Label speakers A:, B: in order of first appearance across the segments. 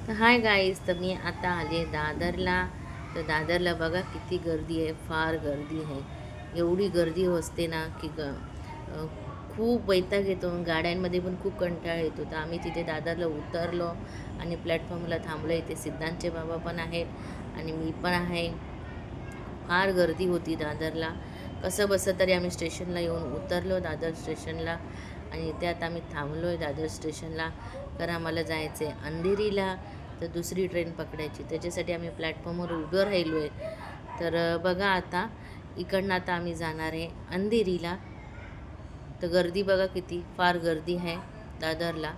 A: तर hi guys, तर मी आता आले दादरला. तर दादरला बघा किती गर्दी आहे, फार गर्दी आहे. एवढी गर्दी असते ना की खूप वैताग येतो. गाड्यांमध्ये पण खूप कंटाळा येतो. तर आम्ही तिथे दादरला उतरलो आणि प्लॅटफॉर्मला थांबलो. इथे सिद्धांतचे बाबा पण आहेत आणि मी पण आहे. फार गर्दी होती दादरला. कसं बसं तरी आम्ही स्टेशनला येऊन उतरलो, दादर स्टेशनला. आणि इथे आता आम्ही थांबलो आहे दादर स्टेशनला, कारण आम्हाला जायचं आहे अंधेरीला. तर दुसरी ट्रेन पकडायची, त्याच्यासाठी आम्ही प्लॅटफॉर्मवर उभं राहिलो आहे. तर बघा आता इकडनं आता आम्ही जाणार आहे अंधेरीला. तर गर्दी बघा किती, फार गर्दी आहे दादरला.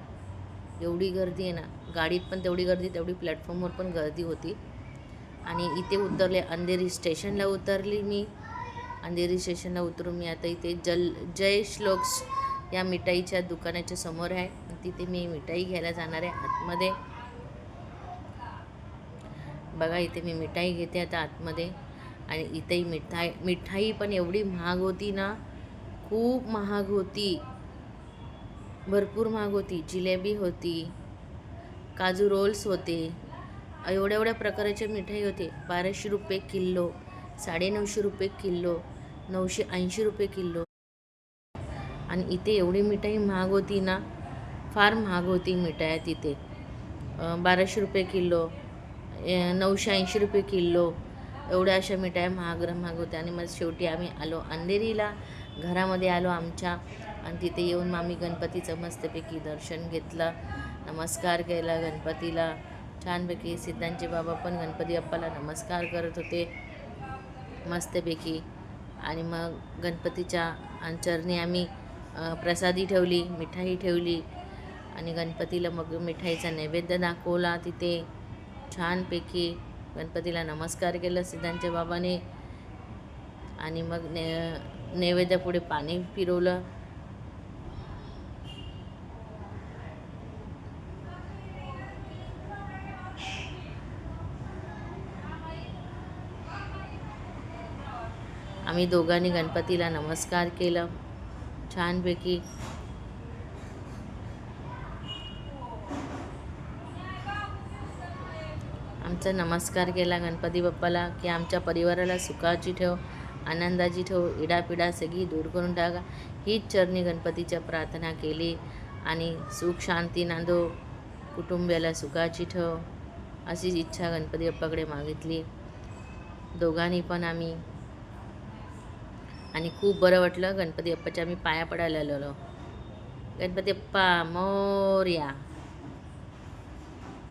A: एवढी गर्दी आहे ना, गाडीत पण तेवढी गर्दी, तेवढी प्लॅटफॉर्मवर पण गर्दी होती. आणि इथे उतरले, अंधेरी स्टेशनला उतरली मी. अंधेरी स्टेशनला उतरून मी आता इथे जय श्लोक्स या मिठाईच्या दुकानाच्या समोर आहे. तिथे मी मिठाई घ्यायला जाणार आहे आतमध्ये. बघा इथे मी मिठाई घेते आता आतमध्ये. आणि इथेही मिठाई पण एवढी महाग होती ना, खूप महाग होती, भरपूर महाग होती. जिलेबी होती, काजू रोल्स होते, एवढ्या एवढ्या प्रकारचे मिठाई होते. 1200 रुपये किलो, 950 रुपये किलो, 980 रुपये किलो. आणि इथे एवढी मिठाई महाग होती ना, फार महाग होती मिठाई तिथे. 1200 रुपये किलो, 980 रुपये किलो, एवढ्या अशा मिठाई महाग महाग होत्या. आणि मग शेवटी आम्ही आलो अंधेरीला, घरामध्ये आलो आमच्या. आणि तिथे येऊन मग आम्ही गणपतीचं मस्तपैकी दर्शन घेतलं, नमस्कार केला गणपतीला छानपैकी. सिद्धांचे बाबा पण गणपती बाप्पाला नमस्कार करत होते मस्तपैकी. आणि मग गणपतीच्या चरणी आम्ही प्रसादी ठेवली, मिठाई ठेवली. आणि गणपतीला मग मिठाईचा नैवेद्य दाखवला तिथे छानपैकी. गणपतीला नमस्कार केला सिद्धांच्या बाबाने. आणि मग नैवेद्यापुढे पाणी फिरवलं. आम्ही दोघांनी गणपतीला नमस्कार केलं छानपैकी. आमचा नमस्कार केला गणपती बाप्पाला की आमच्या परिवाराला सुखाची ठेव, आनंदाची ठेव, इडापिडा सगळी दूर करून टाका, हीच चरणी गणपतीच्या प्रार्थना केली. आणि सुख शांती नांदो, कुटुंबियाला सुखाची ठेव, अशीच इच्छा गणपती बाप्पाकडे मागितली दोघांनी पण आम्ही. आणि खूप बरं वाटलं. गणपती बाप्पाच्या आम्ही पाया पडायला आलेलो. गणपती बाप्पा मोरया.